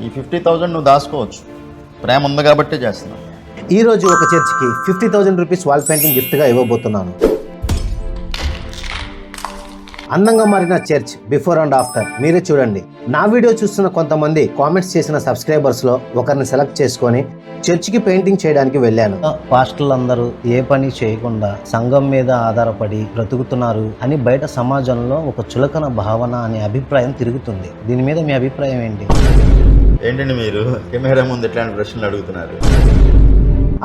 ఈ 50,000 నువ్వు దాచుకోవచ్చు, ప్రేమ ఉంది కాబట్టే చేస్తున్నావు. ఈరోజు ఒక చర్చ్కి 50,000 రూపీస్ వాల్ పెయింటింగ్ గిఫ్ట్గా ఇవ్వబోతున్నాను. అందంగా మారిన చర్చ్ బిఫోర్ అండ్ ఆఫ్టర్ మీరే చూడండి. నా వీడియో చూస్తున్న కొంతమంది కామెంట్స్ చేసిన సబ్స్క్రైబర్స్లో ఒకరిని సెలెక్ట్ చేసుకొని చర్చ్కి పెయింటింగ్ చేయడానికి వెళ్ళాను. పాస్టర్లు అందరూ ఏ పని చేయకుండా సంఘం మీద ఆధారపడి బ్రతుకుతున్నారు అని బయట సమాజంలో ఒక చులకన భావన అనే అభిప్రాయం తిరుగుతుంది. దీని మీద మీ అభిప్రాయం ఏంటి? ఏంటండి మీరు కెమెరా ముందు ఎట్లాంటి ప్రశ్నలు అడుగుతున్నారు?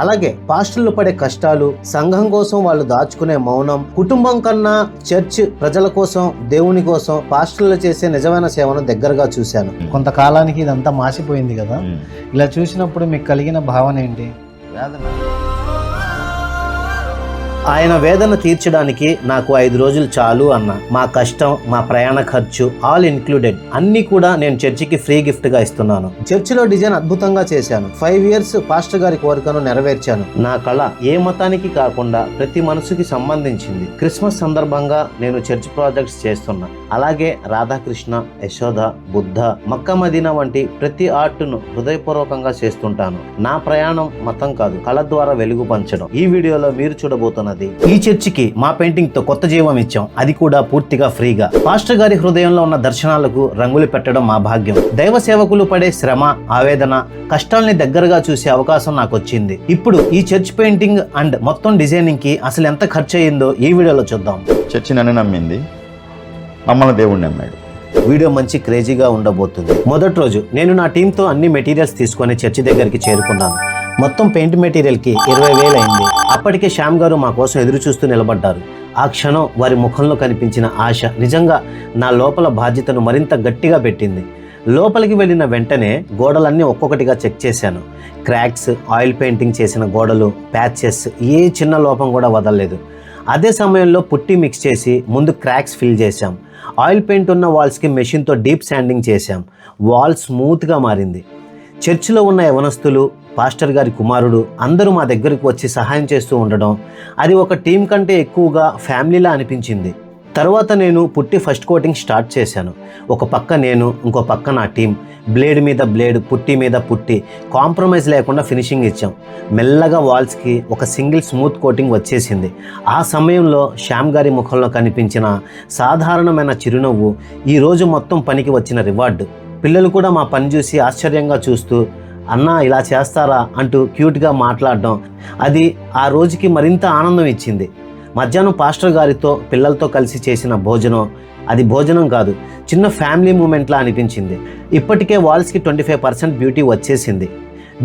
అలాగే పాస్టర్లు పడే కష్టాలు, సంఘం కోసం వాళ్ళు దాచుకునే మౌనం, కుటుంబం కన్నా చర్చ్ ప్రజల కోసం, దేవుని కోసం పాస్టర్లు చేసే నిజమైన సేవను దగ్గరగా చూశాను. కొంతకాలానికి ఇదంతా మాసిపోయింది కదా, ఇలా చూసినప్పుడు మీకు కలిగిన భావన ఏంటి? ఆయన వేదన తీర్చడానికి నాకు 5 రోజులు చాలు అన్న. మా కష్టం, మా ప్రయాణ ఖర్చు ఆల్ ఇన్క్లూడెడ్ అన్ని కూడా నేను చర్చికి ఫ్రీ గిఫ్ట్ గా ఇస్తున్నాను. చర్చిలో డిజైన్ అద్భుతంగా చేశాను. 5 years పాస్టర్ గారి కోరికను నెరవేర్చాను. నా కళ ఏ మతానికి కాకుండా ప్రతి మనసుకి సంబంధించింది. క్రిస్మస్ సందర్భంగా నేను చర్చ్ ప్రాజెక్ట్స్ చేస్తున్నా. అలాగే రాధాకృష్ణ, యశోద, బుద్ధ, మక్కా మదీనా వంటి ప్రతి ఆర్ట్ను హృదయపూర్వకంగా చేస్తుంటాను. నా ప్రయాణం మతం కాదు, కళ ద్వారా వెలుగు పంచడం. ఈ వీడియోలో మీరు చూడబోతున్నది ఈ చర్చికి మా పెయింటింగ్ తో కొత్త జీవం ఇచ్చాం, అది కూడా పూర్తిగా ఫ్రీగా. పాస్టర్ గారి హృదయంలో ఉన్న దర్శనాలకు రంగులు పెట్టడం మా భాగ్యం. దైవ సేవకులు పడే శ్రమ, ఆవేదన, కష్టాల్ని దగ్గరగా చూసే అవకాశం నాకు వచ్చింది. ఇప్పుడు ఈ చర్చ్ పెయింటింగ్ అండ్ మొత్తం డిజైనింగ్ కి అసలు ఎంత ఖర్చు అయ్యిందో ఈ వీడియోలో చూద్దాం. చర్చి నన్ను నమ్మింది, మమ్మల్ని దేవుడిని నమ్మాడు. వీడియో మంచి క్రేజీగా ఉండబోతుంది. మొదటి రోజు నేను నా టీంతో అన్ని మెటీరియల్స్ తీసుకొని చర్చి దగ్గరికి చేరుకున్నాను. మొత్తం పెయింట్ మెటీరియల్కి 20,000 అయింది. అప్పటికే శ్యామ్ గారు మా కోసం ఎదురు చూస్తూ నిలబడ్డారు. ఆ క్షణం వారి ముఖంలో కనిపించిన ఆశ నిజంగా నా లోపల బాధ్యతను మరింత గట్టిగా పెట్టింది. లోపలికి వెళ్ళిన వెంటనే గోడలన్నీ ఒక్కొక్కటిగా చెక్ చేశాను. క్రాక్స్, ఆయిల్ పెయింటింగ్ చేసిన గోడలు, ప్యాచెస్, ఏ చిన్న లోపం కూడా వదలలేదు. అదే సమయంలో పుట్టి మిక్స్ చేసి ముందు క్రాక్స్ ఫిల్ చేశాం. ఆయిల్ పెయింట్ ఉన్న వాల్స్కి మెషిన్తో డీప్ శాండింగ్ చేశాం. వాల్ స్మూత్గా మారింది. చర్చిలో ఉన్న యవనస్తులు, పాస్టర్ గారి కుమారుడు అందరూ మా దగ్గరకు వచ్చి సహాయం చేస్తూ ఉండడం, అది ఒక టీం కంటే ఎక్కువగా ఫ్యామిలీలా అనిపించింది. తర్వాత నేను పుట్టి ఫస్ట్ కోటింగ్ స్టార్ట్ చేశాను. ఒక పక్క నేను, ఇంకో పక్క నా టీం, బ్లేడ్ మీద బ్లేడ్, పుట్టి మీద పుట్టి, కాంప్రమైజ్ లేకుండా ఫినిషింగ్ ఇచ్చాం. మెల్లగా వాల్స్కి ఒక సింగిల్ స్మూత్ కోటింగ్ వచ్చేసింది. ఆ సమయంలో శ్యామ్ గారి ముఖంలో కనిపించిన సాధారణమైన చిరునవ్వు ఈరోజు మొత్తం పనికి వచ్చిన రివార్డు. పిల్లలు కూడా మా పని చూసి ఆశ్చర్యంగా చూస్తూ, అన్నా ఇలా చేస్తారా అంటూ క్యూట్గా మాట్లాడడం, అది ఆ రోజుకి మరింత ఆనందం ఇచ్చింది. మధ్యాహ్నం పాస్టర్ గారితో, పిల్లలతో కలిసి చేసిన భోజనం, అది భోజనం కాదు, చిన్న ఫ్యామిలీ మూమెంట్లా అనిపించింది. ఇప్పటికే వాల్స్కి 25% బ్యూటీ వచ్చేసింది.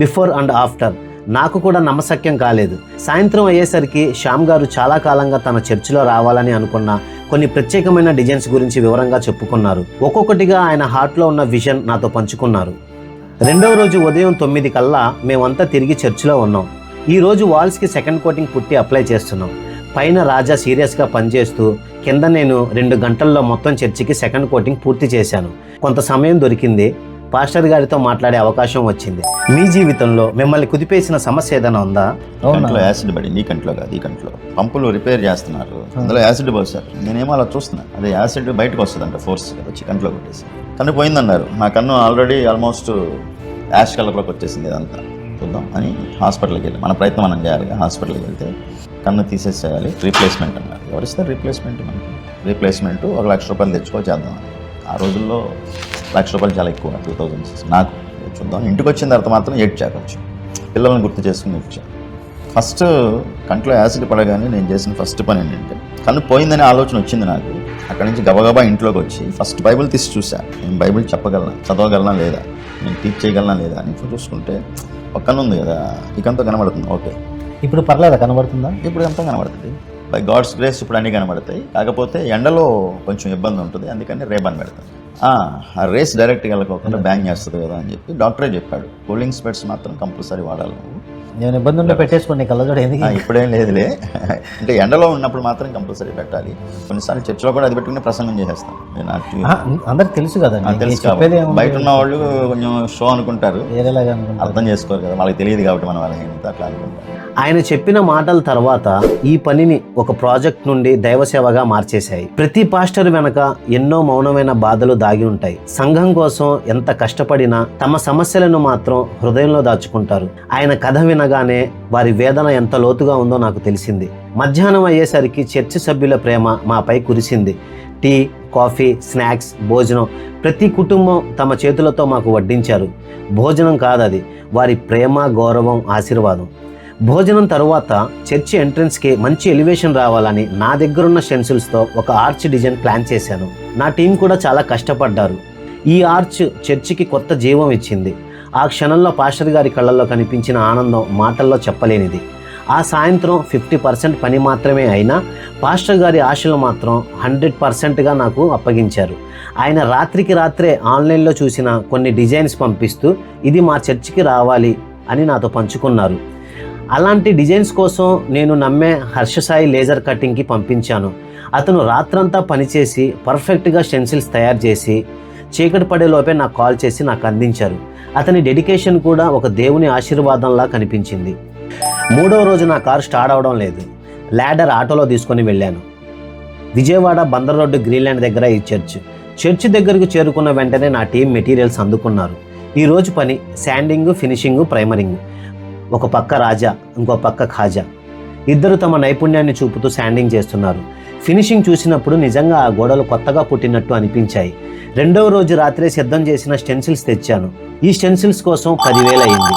బిఫోర్ అండ్ ఆఫ్టర్ నాకు కూడా నమ్మశక్యం కాలేదు. సాయంత్రం అయ్యేసరికి శ్యామ్ గారు చాలా కాలంగా తన చర్చిలో రావాలని అనుకున్న కొన్ని ప్రత్యేకమైన డిజైన్స్ గురించి వివరంగా చెప్పుకున్నారు. ఒక్కొక్కటిగా ఆయన హార్ట్లో ఉన్న విజన్ నాతో పంచుకున్నారు. రెండవ రోజు ఉదయం 9 కల్లా మేమంతా తిరిగి చర్చిలో ఉన్నాం. ఈ రోజు వాల్స్కి సెకండ్ కోటింగ్ పుట్టి అప్లై చేస్తున్నాం. పైన రాజా సీరియస్గా పనిచేస్తూ, కింద నేను 2 గంటల్లో మొత్తం చర్చికి సెకండ్ కోటింగ్ పూర్తి చేశాను. కొంత సమయం దొరికింది. పాస్టర్ గారితో మాట్లాడే అవకాశం వచ్చింది. మీ జీవితంలో మిమ్మల్ని కుదిపేసిన సమస్య ఏదైనా ఉందా? కంట్లో యాసిడ్ పడి, నీ కంట్లో కాదు, ఈ కంట్లో పంపులు రిపేర్ చేస్తున్నారు, అందులో యాసిడ్ పోసారు. నేనేమో అలా చూస్తున్నా, అదే యాసిడ్ బయటకు వస్తుందంట, ఫోర్స్ వచ్చి కంట్లో కొట్టేసి కన్ను పోయిందన్నారు. నా కన్ను ఆల్రెడీ ఆల్మోస్ట్ యాష్ కలర్లోకి వచ్చేసింది. ఇదంతా చూద్దాం అని హాస్పిటల్కి వెళ్ళి, మన ప్రయత్నం మనం చేయాలి. హాస్పిటల్కి వెళ్తే కన్ను తీసేసేయాలి, రీప్లేస్మెంట్ అన్నారు. ఎవరిస్తారు రీప్లేస్మెంట్? మనకి రీప్లేస్మెంట్ 1 లక్ష రూపాయలు తెచ్చుకో చేద్దాం. ఆ రోజుల్లో 1 లక్ష రూపాయలు చాలా ఎక్కువ, 2006 నాకు. చూద్దాం. ఇంటికి వచ్చిన తర్వాత మాత్రం ఏడ్చాను. కొంచెం పిల్లల్ని గుర్తు చేసుకుని ఏడ్చాను. ఫస్ట్ కంట్లో యాసిడ్ పడగానే నేను చేసిన ఫస్ట్ పని ఏంటంటే, కన్ను పోయిందనే ఆలోచన వచ్చింది నాకు. అక్కడి నుంచి గబగబా ఇంట్లోకి వచ్చి ఫస్ట్ బైబిల్ తీసి చూసా. నేను బైబిల్ చెప్పగలనా, చదవగలనా లేదా, నేను టీచ్ చేయగలనా లేదా అని చూసుకుంటే పక్కన ఉంది కదా, ఇకంతా కనబడుతుంది. ఓకే, ఇప్పుడు పర్లేదా? కనబడుతుందా? ఇప్పుడు ఎంత కనబడుతుంది? బై గాడ్స్ గ్రేస్ ఇప్పుడు అన్నీ కనబడతాయి. కాకపోతే ఎండలో కొంచెం ఇబ్బంది ఉంటుంది, అందుకని రేబాన్ పెడతాను. ఆ రేస్ డైరెక్ట్గా వెళ్ళకోకుండా బ్యాంగ్ చేస్తుంది కదా అని చెప్పి డాక్టరే చెప్పాడు. కూలింగ్ స్పెట్స్ మాత్రం కంపల్సరీ వాడాలి నువ్వు. నేను ఇబ్బంది ఉంటే పెట్టేసుకోండి కళ్ళజోడు ఎందుకు. ఇప్పుడేం లేదులే, అంటే ఎండలో ఉన్నప్పుడు మాత్రం కంపల్సరీ పెట్టాలి. కొన్నిసార్లు చర్చిలో కూడా అది పెట్టుకుని ప్రసంగం చేసేస్తాం. అందరికి తెలుసు కదా, తెలుసు చెప్పేది కాబట్టి బయట ఉన్న వాళ్ళు కొంచెం షో అనుకుంటారు, వేరేలాగా అనుకుంటారు, అర్థం చేసుకోరు కదా, వాళ్ళకి తెలియదు కాబట్టి మనం వాళ్ళకి అట్లా అనుకుంటాం. ఆయన చెప్పిన మాటల తర్వాత ఈ పనిని ఒక ప్రాజెక్ట్ నుండి దైవసేవగా మార్చేశాయి. ప్రతి పాస్టర్ వెనక ఎన్నో మౌనమైన బాధలు దాగి ఉంటాయి. సంఘం కోసం ఎంత కష్టపడినా తమ సమస్యలను మాత్రం హృదయంలో దాచుకుంటారు. ఆయన కథ వినగానే వారి వేదన ఎంత లోతుగా ఉందో నాకు తెలిసింది. మధ్యాహ్నం అయ్యేసరికి చర్చి సభ్యుల ప్రేమ మాపై కురిసింది. టీ, కాఫీ, స్నాక్స్, భోజనం ప్రతి కుటుంబం తమ చేతులతో మాకు వడ్డించారు. భోజనం కాదది, వారి ప్రేమ, గౌరవం, ఆశీర్వాదం. భోజనం తరువాత చర్చి ఎంట్రన్స్కి మంచి ఎలివేషన్ రావాలని నా దగ్గరున్న స్టెన్సిల్స్తో ఒక ఆర్చ్ డిజైన్ ప్లాన్ చేశాను. నా టీం కూడా చాలా కష్టపడ్డారు. ఈ ఆర్చ్ చర్చికి కొత్త జీవం ఇచ్చింది. ఆ క్షణంలో పాస్టర్ గారి కళ్ళల్లో కనిపించిన ఆనందం మాటల్లో చెప్పలేనిది. ఆ సాయంత్రం 50% పని మాత్రమే అయినా పాస్టర్ గారి ఆశలు మాత్రం 100%గా నాకు అప్పగించారు. ఆయన రాత్రికి రాత్రే ఆన్లైన్లో చూసిన కొన్ని డిజైన్స్ పంపిస్తూ ఇది మా చర్చికి రావాలి అని నాతో పంచుకున్నారు. అలాంటి డిజైన్స్ కోసం నేను నమ్మే హర్షసాయి లేజర్ కటింగ్కి పంపించాను. అతను రాత్రంతా పనిచేసి పర్ఫెక్ట్గా స్టెన్సిల్స్ తయారు చేసి చీకటి పడేలోపే నాకు కాల్ చేసి నాకు అందించారు. అతని డెడికేషన్ కూడా ఒక దేవుని ఆశీర్వాదంలా కనిపించింది. 3వ రోజు నా కారు స్టార్ట్ అవడం లేదు. ల్యాడర్ ఆటోలో తీసుకొని వెళ్ళాను. విజయవాడ బందర్ రోడ్డు గ్రీన్లాండ్ దగ్గర ఈ చర్చ్ దగ్గరకు చేరుకున్న వెంటనే నా టీం మెటీరియల్స్ అందుకున్నారు. ఈరోజు పని శాండింగ్, ఫినిషింగ్, ప్రైమరింగ్. ఒక పక్క రాజా, ఇంకో పక్క ఖాజా. ఇద్దరు తమ నైపుణ్యాన్ని చూపుతూ శాండింగ్ చేస్తున్నారు. ఫినిషింగ్ చూసినప్పుడు నిజంగా ఆ గోడలు కొత్తగా పుట్టినట్టు అనిపించాయి. 2వ రోజు రాత్రే సిద్ధం చేసిన స్టెన్సిల్స్ తెచ్చాను. ఈ స్టెన్సిల్స్ కోసం 10,000 అయింది.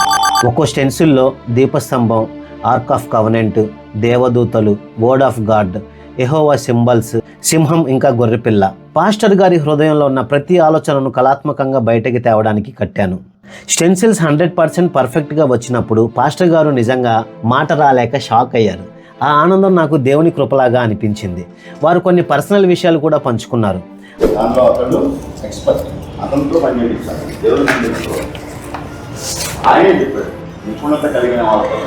ఒక్కో స్టెన్సిల్లో దీపస్తంభం, ఆర్క్ ఆఫ్ కవనెంట్, దేవదూతలు, word of God, Jehovah symbols, సింహం, ఇంకా గొర్రెపిల్ల. పాస్టర్ గారి హృదయంలో ఉన్న ప్రతి ఆలోచనను కళాత్మకంగా బయటకి తేవడానికి కట్టాను. స్టెన్సిల్స్ 100% పర్ఫెక్ట్గా వచ్చినప్పుడు పాస్టర్ గారు నిజంగా మాట రాలేక షాక్ అయ్యారు. ఆ ఆనందం నాకు దేవుని కృపలాగా అనిపించింది. వారు కొన్ని పర్సనల్ విషయాలు కూడా పంచుకున్నారు. దాంట్లో అతడు ఎక్స్పర్ట్, అతనితో పనిచేయించాలి. దేవుని ఆయనే చెప్పాడు, నిపుణత కలిగిన వాళ్ళతో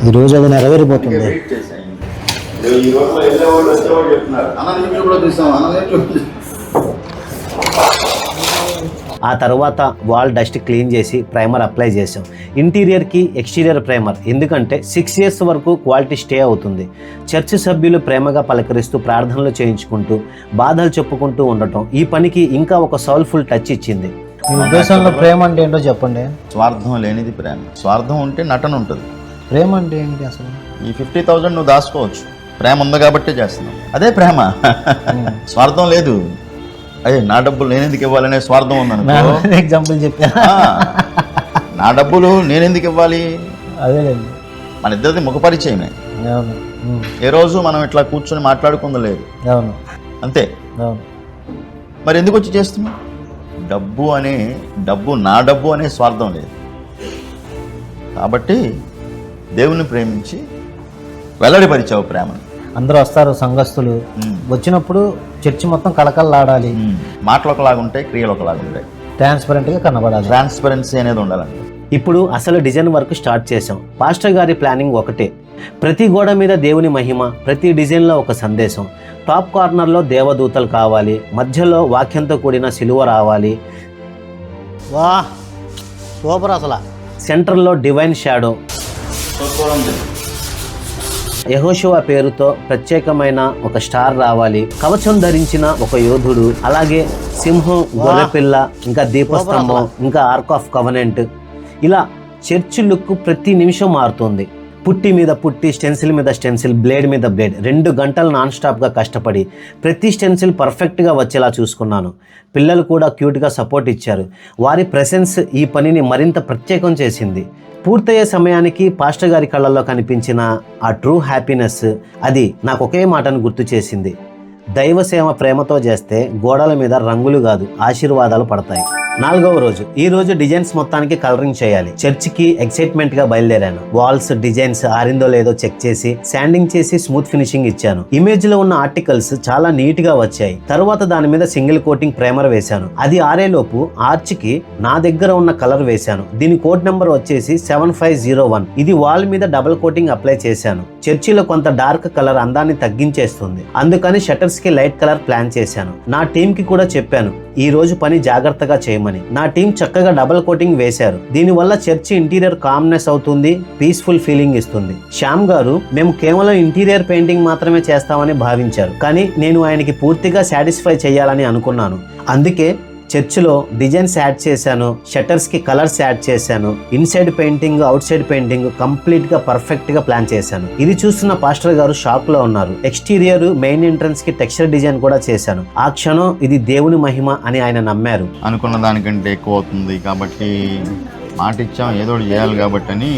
ఈరోజు అది నెరవేరిపోతుంది. వెయిట్ చేశాను. ఈ రోజులో వెళ్ళేవాళ్ళు వచ్చేవాళ్ళు చెప్తున్నారు, అన్న కూడా చూసాం, అన్న. ఆ తర్వాత వాల్ డస్ట్ క్లీన్ చేసి ప్రైమర్ అప్లై చేసాం. ఇంటీరియర్కి ఎక్స్టీరియర్ ప్రైమర్, ఎందుకంటే 6 years వరకు క్వాలిటీ స్టే అవుతుంది. చర్చి సభ్యులు ప్రేమగా పలకరిస్తూ ప్రార్థనలు చేయించుకుంటూ బాధలు చెప్పుకుంటూ ఉండటం ఈ పనికి ఇంకా ఒక సోల్ఫుల్ టచ్ ఇచ్చింది. మీ ఉద్దేశంలో ప్రేమ అంటే ఏంటో చెప్పండి. స్వార్థం లేనిది ప్రేమ. స్వార్థం ఉంటే నటన ఉంటుంది. ప్రేమ అంటే ఏంటి అసలు? ఈ 50,000 నువ్వు దాచుకోవచ్చు, ప్రేమ ఉంది కాబట్టే చేస్తున్నావు, అదే ప్రేమ. స్వార్థం లేదు. అయ్యే నా డబ్బులు నేనెందుకు ఇవ్వాలనే స్వార్థం ఉందనుకో. ఎగ్జాంపుల్ చెప్పా, నా డబ్బులు నేనెందుకు ఇవ్వాలి, అదే మన ఇద్దరిది ముఖ పరిచయమే. ఏ రోజు మనం ఇట్లా కూర్చొని మాట్లాడుకుంది లేదు, అంతే. మరి ఎందుకు వచ్చి చేస్తున్నాం? డబ్బు నా డబ్బు అనే స్వార్థం లేదు. కాబట్టి దేవుని ప్రేమించి వెల్లడిపరిచావు ప్రేమను. అందరూ వస్తారు సంఘస్థులు, వచ్చినప్పుడు చర్చి మొత్తం కళకళలాడాలి. మాటలు ఒకలాగా ఉంటాయి, క్రియలు ఒకలాగా ఉంటాయి. ట్రాన్స్పరెంట్గా కనబడాలి. ట్రాన్స్పరెన్సీ అనేది ఉండాలండి. ఇప్పుడు అసలు డిజైన్ వర్క్ స్టార్ట్ చేసాం. పాస్టర్ గారి ప్లానింగ్ ఒకటే, ప్రతి గోడ మీద దేవుని మహిమ, ప్రతి డిజైన్లో ఒక సందేశం. టాప్ కార్నర్లో దేవదూతలు కావాలి, మధ్యలో వాక్యంతో కూడిన సిలువ రావాలి. వా సూపర్. అసలు సెంటర్లో డివైన్ షాడో, యెహోషువ పేరుతో ప్రత్యేకమైన ఒక స్టార్ రావాలి, కవచం ధరించిన ఒక యోధుడు, అలాగే సింహం, గొర్రెపిల్ల, ఇంకా దీపస్తంభం, ఇంకా ఆర్క్ ఆఫ్ కవనెంట్. ఇలా చర్చ్ లుక్ ప్రతి నిమిషం మారుతుంది. పుట్టి మీద పుట్టి, స్టెన్సిల్ మీద స్టెన్సిల్, బ్లేడ్ మీద బ్లేడ్, 2 గంటలు నాన్ స్టాప్గా కష్టపడి ప్రతి స్టెన్సిల్ పర్ఫెక్ట్గా వచ్చేలా చూసుకున్నాను. పిల్లలు కూడా క్యూట్గా సపోర్ట్ ఇచ్చారు. వారి ప్రెసెన్స్ ఈ పనిని మరింత ప్రత్యేకం చేసింది. పూర్తయ్యే సమయానికి పాస్టర్ గారి కళ్ళల్లో కనిపించిన ఆ ట్రూ హ్యాపీనెస్, అది నాకు ఒకే మాటను గుర్తు చేసింది, దైవసేవ ప్రేమతో చేస్తే గోడల మీద రంగులు కాదు ఆశీర్వాదాలు పడతాయి. 4వ రోజు, ఈ రోజు డిజైన్స్ మొత్తానికి కలరింగ్ చేయాలి. చర్చికి ఎక్సైట్మెంట్ గా బయలుదేరాను. వాల్స్ డిజైన్స్ ఆరిందో లేదో చెక్ చేసి శాండింగ్ చేసి స్మూత్ ఫినిషింగ్ ఇచ్చాను. ఇమేజ్ లో ఉన్న ఆర్టికల్స్ చాలా నీట్ గా వచ్చాయి. తర్వాత దాని మీద సింగిల్ కోటింగ్ ప్రైమర్ వేశాను. అది ఆరేలోపు ఆర్చ్ కి నా దగ్గర ఉన్న కలర్ వేశాను. దీని కోడ్ నెంబర్ వచ్చేసి 7501. ఇది వాల్ మీద డబుల్ కోటింగ్ అప్లై చేశాను. చర్చిలో కొంత డార్క్ కలర్ అందాన్ని తగ్గించేస్తుంది, అందుకని షట్టర్స్ కి లైట్ కలర్ ప్లాన్ చేశాను. నా టీం కి కూడా చెప్పాను ఈ రోజు పని జాగ్రత్తగా చేయమని. నా టీం చక్కగా డబుల్ కోటింగ్ వేశారు. దీనివల్ల చర్చి ఇంటీరియర్ కామ్నెస్ అవుతుంది, పీస్ఫుల్ ఫీలింగ్ ఇస్తుంది. శ్యామ్ గారు మేము కేవలం ఇంటీరియర్ పెయింటింగ్ మాత్రమే చేస్తామని భావించారు, కానీ నేను ఆయనకి పూర్తిగా సాటిస్ఫై చేయాలని అనుకున్నాను. అందుకే చర్చిలో డిజైన్స్ యాడ్ చేశాను, షట్టర్స్ కి కలర్స్ యాడ్ చేశాను, inside painting out side painting complete గా పర్ఫెక్ట్ గా ప్లాన్ చేశాను. ఇది చూస్తున్న పాస్టర్ గారు షాక్ లో ఉన్నారు. ఎక్స్టీరియర్ మెయిన్ ఎంట్రన్స్ కి టెక్స్చర్ డిజైన్ కూడా చేశాను. ఆ క్షణం ఇది దేవుని మహిమ అని ఆయన నమ్మారు. అనుకున్న దానికంటే ఎక్కువ అవుతుంది కాబట్టి మాట ఇచ్చాం, ఏదో ఒకటి చేయాలి కాబట్టి అని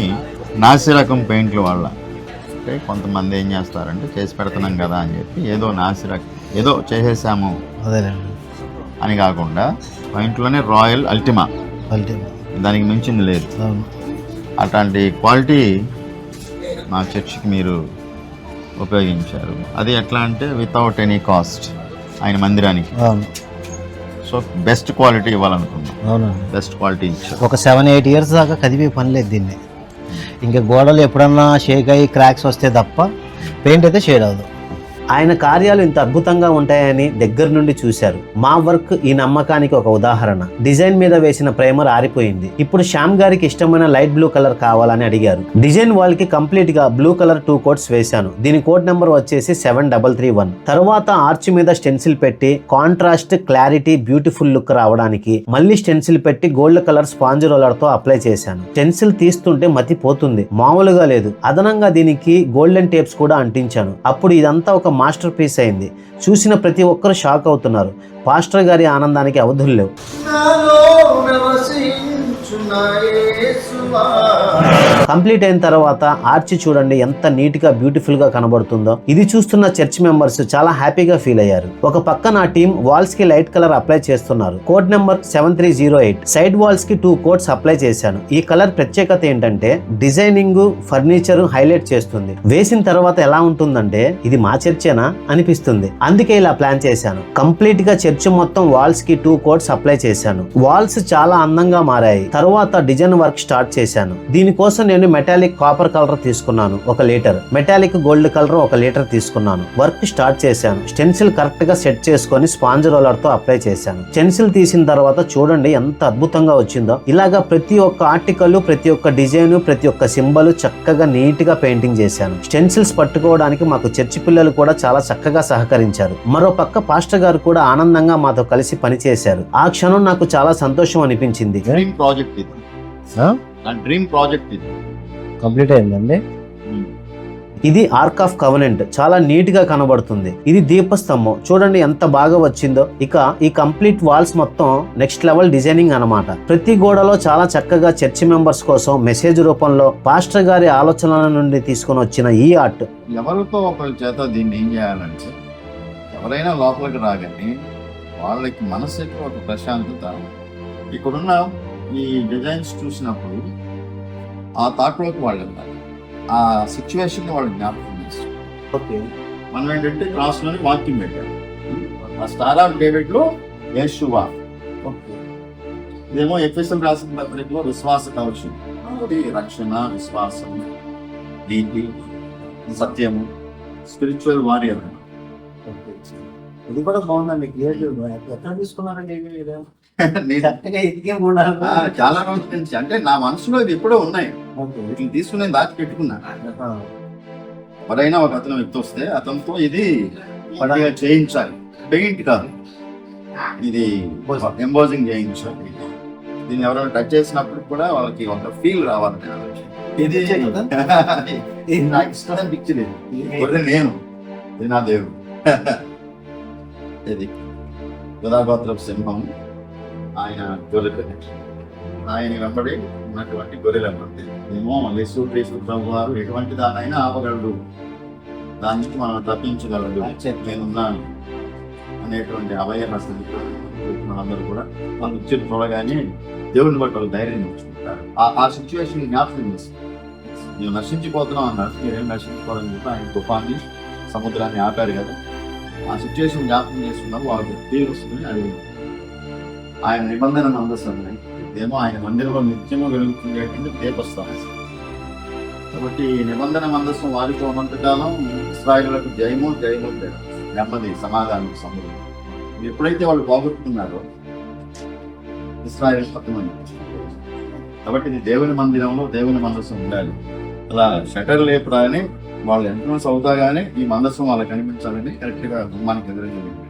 నాసి రకం పెయింట్లు వాళ్ళ అంటే కొంతమంది ఏం చేస్తారంటే చేసి పెడుతున్నాం కదా అని చెప్పి ఏదో నాసి రకం ఏదో చేసేసాము అదేనండి అని కాకుండా పెయింట్లోనే రాయల్ అల్టిమా, దానికి మించింది లేదు. అట్లాంటి క్వాలిటీ మా చర్చికి మీరు ఉపయోగించారు. అది ఎట్లా అంటే వితౌట్ ఎనీ కాస్ట్ ఆయన మందిరానికి. సో బెస్ట్ క్వాలిటీ ఇవ్వాలనుకున్నాం. అవునండి, బెస్ట్ క్వాలిటీ ఇచ్చారు. ఒక 7-8 ఇయర్స్ దాకా కదిపే పని లేదు దీన్ని. ఇంకా గోడలు ఎప్పుడన్నా షేక్ అయ్యి క్రాక్స్ వస్తే తప్ప పెయింట్ అయితే షేడ్ అవ్వదు. ఆయన కార్యాలు ఇంత అద్భుతంగా ఉంటాయని దగ్గర నుండి చూశారు. మా వర్క్ ఈ నమ్మకానికి ఒక ఉదాహరణ. డిజైన్ మీద వేసిన ప్రైమర్ ఆరిపోయింది. ఇప్పుడు శ్యామ్ గారికి ఇష్టమైన లైట్ బ్లూ కలర్ కావాలని అడిగారు. డిజైన్ వాల్ కి కంప్లీట్ గా బ్లూ కలర్ 2 కోట్స్ వేశాను. దీని కోడ్ నెంబర్ వచ్చేసి 7331. తర్వాత ఆర్చ్ మీద స్టెన్సిల్ పెట్టి కాంట్రాస్ట్, క్లారిటీ, బ్యూటిఫుల్ లుక్ రావడానికి మళ్ళీ స్టెన్సిల్ పెట్టి గోల్డ్ కలర్ స్పాంజ్ రోలర్ తో అప్లై చేశాను. స్టెన్సిల్ తీస్తుంటే మతిపోతుంది, మామూలుగా లేదు. అదనంగా దీనికి గోల్డెన్ టేప్స్ కూడా అంటించాను. అప్పుడు ఇదంతా ఒక మాస్టర్ పీస్ అయింది. చూసిన ప్రతి ఒక్కరు షాక్ అవుతున్నారు. పాస్టర్ గారి ఆనందానికి అవధులు లేవు. కంప్లీట్ అయిన తర్వాత ఆర్చి చూడండి ఎంత నీట్ గా బ్యూటిఫుల్ గా కనబడుతుందో. ఇది చూస్తున్న చర్చ్ మెంబర్స్ చాలా హ్యాపీగా ఫీల్ అయ్యారు. ఒక పక్క నా టీం వాల్స్ కి లైట్ కలర్ అప్లై చేస్తున్నారు. Code number 7308. సైడ్ వాల్స్ కి 2 కోట్స్ అప్లై చేశాను. ఈ కలర్ ప్రత్యేకత ఏంటంటే డిజైనింగ్, ఫర్నిచర్ హైలైట్ చేస్తుంది. వేసిన తర్వాత ఎలా ఉంటుందంటే ఇది మా చర్చేనా అనిపిస్తుంది. అందుకే ఇలా ప్లాన్ చేశాను. కంప్లీట్ గా చర్చ్ మొత్తం వాల్స్ కి 2 కోట్స్ అప్లై చేశాను. వాల్స్ చాలా అందంగా మారాయి. తర్వాత డిజైన్ వర్క్ స్టార్ట్ చేశాను. దీనికోసం నేను మెటాలిక్ కాపర్ కలర్ తీసుకున్నాను 1 litre, metallic gold colour 1 litre తీసుకున్నాను. వర్క్ స్టార్ట్ చేశాను. స్టెన్సిల్ కరెక్ట్ గా సెట్ చేసుకొని స్పాంజ్ రోలర్ తో అప్లై చేశాను. స్టెన్సిల్ తీసిన తర్వాత చూడండి ఎంత అద్భుతంగా వచ్చిందో. ఇలాగా ప్రతి ఒక్క ఆర్టికల్, ప్రతి ఒక్క డిజైన్, ప్రతి ఒక్క సింబల్ చక్కగా నీట్ గా పెయింటింగ్ చేశాను. స్టెన్సిల్స్ పట్టుకోవడానికి మాకు చర్చి పిల్లలు కూడా చాలా చక్కగా సహకరించారు. మరో పక్క పాస్టర్ గారు కూడా ఆనందంగా మాతో కలిసి పనిచేశారు. ఆ క్షణం నాకు చాలా సంతోషం అనిపించింది. డ్రీమ్ ప్రాజెక్ట్ ఇది, నా డ్రీమ్ ప్రాజెక్ట్ ఇది కంప్లీట్ అయిందండి. ఇది ఆర్క్ ఆఫ్ కవెనెంట్ చాలా నీట్ గా కనబడుతుంది. ఇది దీపస్తంభం చూడండి ఎంత బాగా వచ్చిందో. ఇక ఈ కంప్లీట్ వాల్స్ మొత్తం నెక్స్ట్ లెవెల్ డిజైనింగ్ అన్నమాట. ప్రతి గోడలో చాలా చక్కగా చర్చి మెంబర్స్ కోసం మెసేజ్ రూపంలో పాస్టర్ గారి ఆలోచనల నుండి తీసుకొని వచ్చిన ఈ ఆర్ట్. ఎవరితో ఒకరి చేత దీన్ని ఏం చేయాలంటే ఎవరైనా లోపలికి రాగానే వాళ్ళకి మనసుకి ఒక ప్రశాంతత. ఇక్కడున్న ఈ డిజైన్స్ చూసినప్పుడు ఆ థాట్లోకి వాళ్ళు వెళ్తారు, ఆ సిచ్యువేషన్ వాళ్ళు జ్ఞాపకం చేస్తారు. ఓకే, మనం ఏంటంటే క్రాస్లోని వాక్యం పెట్టారు. ఆ స్టార్ ఆఫ్ డేవిడ్లో యేషువా, ఇదేమో ఎఫెసీయులకు రాసిన పత్రికలో విశ్వాస కవచం. రక్షణ, విశ్వాసం, నీతి, సత్యము, స్పిరిచువల్ వారియర్. ఇది కూడా బాగుందండి. ఎక్కడ తీసుకున్నారండి? చాలా రోజుల నుంచి అంటే నా మనసులో ఇది ఎప్పుడో ఉన్నాయి. వీటిని తీసుకుని దాచి పెట్టుకున్నా. ఎవరైనా ఒక అతను వ్యక్తి వస్తే అతనితో ఇది పడగా చేయించాలి, పెయింట్ కాదు, ఇది ఎంబోజింగ్ చేయించాలి. దీన్ని ఎవరైనా టచ్ చేసినప్పుడు కూడా వాళ్ళకి ఒక ఫీల్ రావాలి. ఇది నాకు ఇష్టమైన పిక్చర్. ఇది నేను, ఇది నా దేవుడు. ఇది గోదాగోత్రపు సింహం, ఆయన గొర్రెలు, ఆయన వెంబడి ఉన్నటువంటి గొర్రెలు అన్నమాట. ఏమో యేసుక్రీస్తు ప్రభు వారు ఎటువంటి దానైనా ఆపగలడు, దాని నుంచి మనం తప్పించగలడు, నేనున్నాను అనేటువంటి అవేర్నెస్ అందరూ కూడా వాళ్ళు ఇచ్చిన చూడగానే దేవుడిని బట్టి వాళ్ళు ధైర్యం తెచ్చుకుంటారు. ఆ సిచ్యువేషన్ జ్ఞాపకం చేస్తారు. మేము నశించిపోతున్నాం అన్నారు, మీరేం నశించుకోవాలని చెప్పి ఆయన తుఫాన్ని సముద్రాన్ని ఆపారు కదా. ఆ సిచ్యువేషన్ జ్ఞాపకం చేసుకున్నారు. వాళ్ళకి తీరు వస్తుంది. అది ఆయన నిబంధన మందస్తుంది. ఇదేమో ఆయన మందిరంలో నిత్యము వెలుగుతుండేటువంటి దీపస్థానం. కాబట్టి ఈ నిబంధన మందస్సు వారితో ఉన్నంతకాలం ఇశ్రాయేలులకు జయము నెమ్మది సమాధానం సముద్రం. ఎప్పుడైతే వాళ్ళు పోగొట్టుకున్నారో ఇశ్రాయేలు పక్కమంది. కాబట్టి ఇది దేవుని మందిరంలో దేవుని మందస్సు ఉండాలి. అలా షటర్ లేపురాని వాళ్ళు ఎంట్రన్స్ అవుతాగానే ఈ మందస్సు వాళ్ళకి కనిపించాలని కరెక్ట్గా గుమ్మానికి ఎదురుగా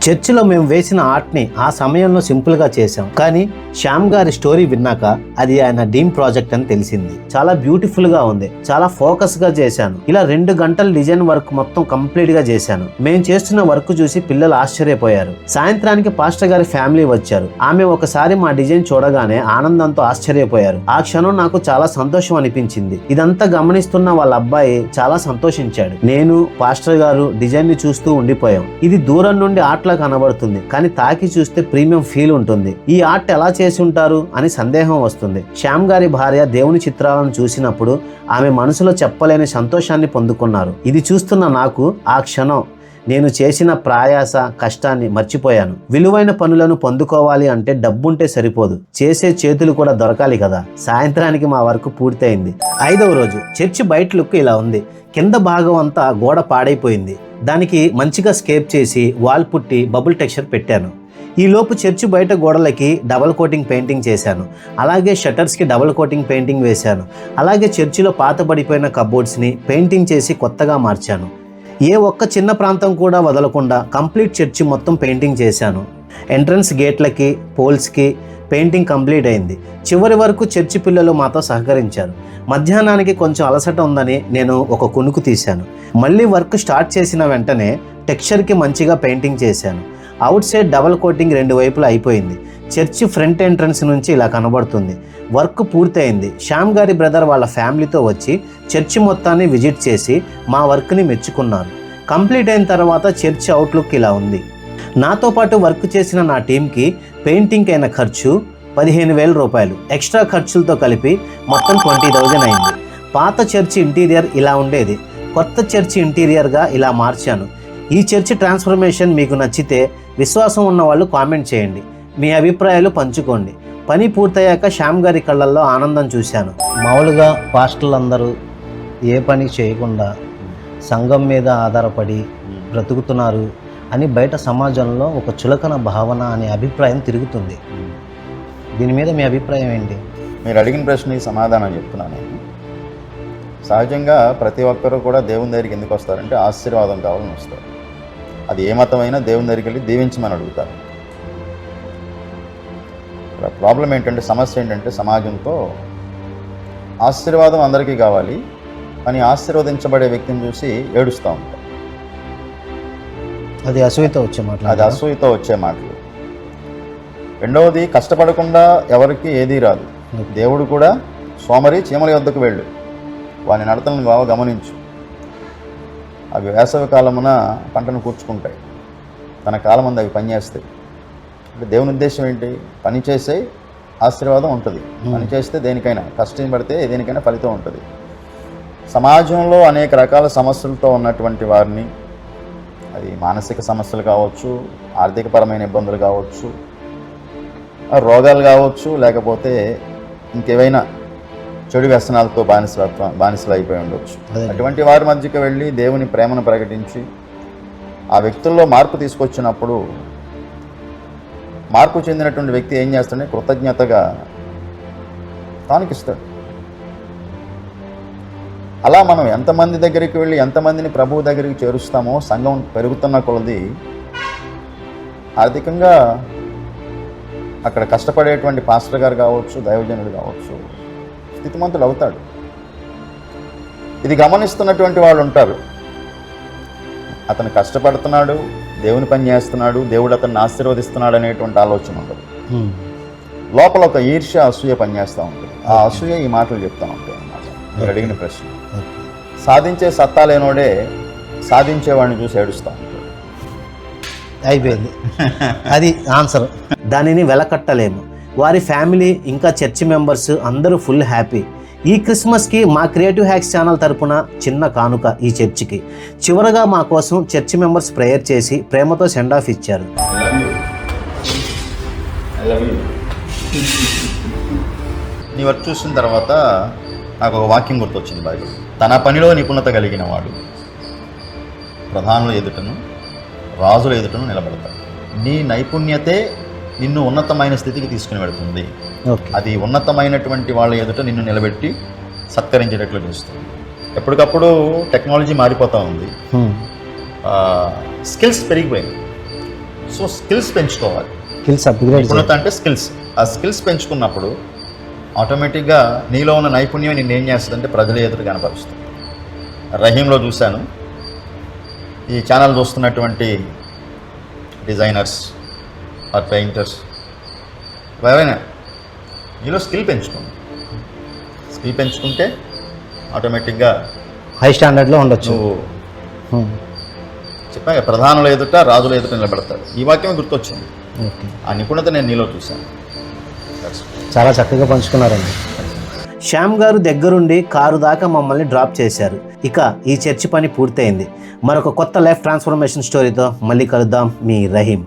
చర్చిలో మేము వేసిన ఆర్ట్ని ఆ సమయంలో సింపుల్గా చేసాం, కానీ శ్యామ్ గారి స్టోరీ విన్నాక అది ఆయన డ్రీమ్ ప్రాజెక్ట్ అని తెలిసింది. చాలా బ్యూటిఫుల్గా ఉంది, చాలా ఫోకస్గా చేశాను. ఇలా 2 గంటల డిజైన్ వర్క్ మొత్తం కంప్లీట్గా చేశాను. మేము చేస్తున్న వర్క్ చూసి పిల్లలు ఆశ్చర్యపోయారు. సాయంత్రానికి పాస్టర్ గారి ఫ్యామిలీ వచ్చారు. ఆమె ఒకసారి మా డిజైన్ చూడగానే ఆనందంతో ఆశ్చర్యపోయారు. ఆ క్షణం నాకు చాలా సంతోషం అనిపించింది. ఇదంతా గమనిస్తున్న వాళ్ళ అబ్బాయి చాలా సంతోషించాడు. నేను పాస్టర్ గారు డిజైన్ ని చూస్తూ ఉండిపోయాం. ఇది దూరం నుండి ఆర్ట్లా కనబడుతుంది, కానీ తాకి చూస్తే ప్రీమియం ఫీల్ ఉంటుంది. ఈ ఆర్ట్ ఎలా చేసి ఉంటారు అని సందేహం వస్తుంది. శ్యామ్ గారి భార్య దేవుని చిత్రాలను చూసినప్పుడు ఆమె మనసులో చెప్పలేని సంతోషాన్ని పొందుకున్నారు. ఇది చూస్తున్న నాకు ఆ క్షణం నేను చేసిన ప్రయాస కష్టాన్ని మర్చిపోయాను. విలువైన పనులను పొందుకోవాలి అంటే డబ్బుంటే సరిపోదు, చేసే చేతులు కూడా దొరకాలి కదా. సాయంత్రానికి మా వర్క్ పూర్తయింది. 5వ రోజు చర్చి బయట లుక్ ఇలా ఉంది. కింద భాగం అంతా గోడ పాడైపోయింది. దానికి మంచిగా స్కేప్ చేసి వాల్ పుట్టి బబుల్ టెక్స్చర్ పెట్టాను. ఈ లోపు చర్చి బయట గోడలకి డబల్ కోటింగ్ పెయింటింగ్ చేశాను. అలాగే షట్టర్స్కి డబల్ కోటింగ్ పెయింటింగ్ వేశాను. అలాగే చర్చిలో పాతబడిపోయిన కబోర్డ్స్ని పెయింటింగ్ చేసి కొత్తగా మార్చాను. ఏ ఒక్క చిన్న ప్రాంతం కూడా వదలకుండా కంప్లీట్ చర్చి మొత్తం పెయింటింగ్ చేశాను. ఎంట్రన్స్ గేట్లకి పోల్స్కి పెయింటింగ్ కంప్లీట్ అయింది. చివరి వరకు చర్చి పిల్లలు మాతో సహకరించారు. మధ్యాహ్నానికి కొంచెం అలసట ఉందని నేను ఒక కునుకు తీశాను. మళ్ళీ వర్క్ స్టార్ట్ చేసిన వెంటనే టెక్స్చర్కి మంచిగా పెయింటింగ్ చేశాను. అవుట్ సైడ్ డబల్ కోటింగ్ 2 వైపులా అయిపోయింది. చర్చి ఫ్రంట్ ఎంట్రన్స్ నుంచి ఇలా కనబడుతుంది. వర్క్ పూర్తయింది. శ్యామ్ గారి బ్రదర్ వాళ్ళ ఫ్యామిలీతో వచ్చి చర్చి మొత్తాన్ని విజిట్ చేసి మా వర్క్ని మెచ్చుకున్నారు. కంప్లీట్ అయిన తర్వాత చర్చి అవుట్లుక్ ఇలా ఉంది. నాతో పాటు వర్క్ చేసిన నా టీంకి పెయింటింగ్ అయిన ఖర్చు 15,000 రూపాయలు. ఎక్స్ట్రా ఖర్చులతో కలిపి మొత్తం 20,000 అయింది. పాత చర్చి ఇంటీరియర్ ఇలా ఉండేది. కొత్త చర్చి ఇంటీరియర్గా ఇలా మార్చాను. ఈ చర్చి ట్రాన్స్ఫర్మేషన్ మీకు నచ్చితే విశ్వాసం ఉన్న వాళ్ళు కామెంట్ చేయండి. మీ అభిప్రాయాలు పంచుకోండి. పని పూర్తయ్యాక శ్యామ్ గారి కళ్ళల్లో ఆనందం చూశాను. మామూలుగా పాస్టర్లందరూ ఏ పని చేయకుండా సంఘం మీద ఆధారపడి బ్రతుకుతున్నారు అని బయట సమాజంలో ఒక చులకన భావన అనే అభిప్రాయం తిరుగుతుంది. దీని మీద మీ అభిప్రాయం ఏంటి? మీరు అడిగిన ప్రశ్నకి సమాధానం చెప్తున్నాను. సహజంగా ప్రతి ఒక్కరూ కూడా దేవుని దగ్గరికి ఎందుకు వస్తారంటే ఆశీర్వాదం కావాలని వస్తారు. అది ఏ మతమైనా దేవుని దగ్గరికి వెళ్ళి దీవించమని అడుగుతారు. ప్రాబ్లం ఏంటంటే, సమస్య ఏంటంటే, సమాజంతో ఆశీర్వాదం అందరికీ కావాలి అని ఆశీర్వదించబడే వ్యక్తిని చూసి ఏడుస్తూ ఉంటాం. అది అసూయతో వచ్చే మాటలు. రెండవది, కష్టపడకుండా ఎవరికి ఏదీ రాదు. దేవుడు కూడా సోమరి చీమల యొద్దకు వెళ్ళు, వాని నడతలను బాగా గమనించు, అవి వేసవి కాలమున పంటను కూర్చుకుంటాయి, తన కాలమంది అవి పనిచేస్తాయి. అంటే దేవుని ఉద్దేశం ఏంటి? పని చేసే ఆశీర్వాదం ఉంటుంది. పని చేస్తే దేనికైనా, కష్టం పడితే దేనికైనా ఫలితం ఉంటుంది. సమాజంలో అనేక రకాల సమస్యలతో ఉన్నటువంటి వారిని, అది మానసిక సమస్యలు కావచ్చు, ఆర్థికపరమైన ఇబ్బందులు కావచ్చు, రోగాలు కావచ్చు, లేకపోతే ఇంకేవైనా చెడు వ్యసనాలతో బానిసలు అయిపోయి ఉండొచ్చు. అటువంటి వారి మధ్యకి వెళ్ళి దేవుని ప్రేమను ప్రకటించి ఆ వ్యక్తుల్లో మార్పు తీసుకొచ్చినప్పుడు మార్పు చెందినటువంటి వ్యక్తి ఏం చేస్తాడంటే కృతజ్ఞతగా తానికిస్తాడు. అలా మనం ఎంతమంది దగ్గరికి వెళ్ళి ఎంతమందిని ప్రభువు దగ్గరికి చేరుస్తామో సంఘం పెరుగుతున్న కొలది ఆర్థికంగా అక్కడ కష్టపడేటువంటి పాస్టర్ గారు కావచ్చు, దైవజనుడు కావచ్చు, స్థితిమంతుడు అవుతాడు. ఇది గమనిస్తున్నటువంటి వాళ్ళు ఉంటారు. అతను కష్టపడుతున్నాడు, దేవుని పని చేస్తున్నాడు, దేవుడు అతన్ని ఆశీర్వదిస్తున్నాడు అనేటువంటి ఆలోచన ఉండదు. లోపల ఒక ఈర్ష్య, అసూయ పనిచేస్తూ ఉంటుంది. ఆ అసూయ ఈ మాటలు చెప్తూ ఉంటాయి అన్నమాట. మీరు అడిగిన ప్రశ్న. సాధించే సత్తా లేనోడే సాధించేవాడిని చూసి ఏడుస్తూ ఉంటాడు. అయిపోయింది. అది ఆన్సర్. దానిని వెలకట్టలేము. వారి ఫ్యామిలీ ఇంకా చర్చ్ మెంబర్స్ అందరూ ఫుల్ హ్యాపీ. ఈ క్రిస్మస్కి మా క్రియేటివ్ హ్యాక్స్ ఛానల్ తరపున చిన్న కానుక ఈ చర్చికి. చివరగా మా కోసం చర్చ్ మెంబర్స్ ప్రేయర్ చేసి ప్రేమతో సెండ్ ఆఫ్ ఇచ్చారు. నీ వర్క్ చూసిన తర్వాత నాకు ఒక వాక్యం గుర్తొచ్చింది బైబిల్. తన పనిలో నిపుణత కలిగిన వాడు ప్రధానుల ఎదుటను రాజుల ఎదుటను నిలబడతాడు. నీ నైపుణ్యతే నిన్ను ఉన్నతమైన స్థితికి తీసుకుని వెళుతుంది. ఓకే. అది ఉన్నతమైనటువంటి వాళ్ళ ఎదుట నిన్ను నిలబెట్టి సత్కరించేటట్లు చేస్తుంది. ఎప్పటికప్పుడు టెక్నాలజీ మారిపోతూ ఉంది, స్కిల్స్ పెరిగిపోయింది. సో స్కిల్స్ పెంచుకోవాలి. Skills upgrade. నిపుణత అంటే స్కిల్స్. ఆ స్కిల్స్ పెంచుకున్నప్పుడు ఆటోమేటిక్గా నీలో ఉన్న నైపుణ్యం నిన్ను ఏం చేస్తుందంటే ప్రజల ఎదుట కనపరుస్తుంది. రహీంలో చూశాను. ఈ ఛానల్ చూస్తున్నటువంటి డిజైనర్స్ ఆర్ పెయింటర్స్ ఎవరైనా నీలో స్కిల్ పెంచుకోండి. స్కిల్ పెంచుకుంటే ఆటోమేటిక్గా హై స్టాండర్డ్లో ఉండొచ్చు. నువ్వు చెప్పాక ప్రధానుల ఎదుట రాజుల ఎదుట నిలబడతాడు. ఈ వాక్యం గుర్తొచ్చింది. ఓకే. ఆ నిపుణత నేను నీలో చూశాను. చాలా చక్కగా పంచుకున్నారండి. శ్యామ్ గారు దగ్గరుండి కారు దాకా మమ్మల్ని డ్రాప్ చేశారు. ఇక ఈ చర్చి పని పూర్తయింది. మరొక కొత్త లైఫ్ ట్రాన్స్ఫర్మేషన్ స్టోరీతో మళ్ళీ కలుద్దాం. మీ రహీం.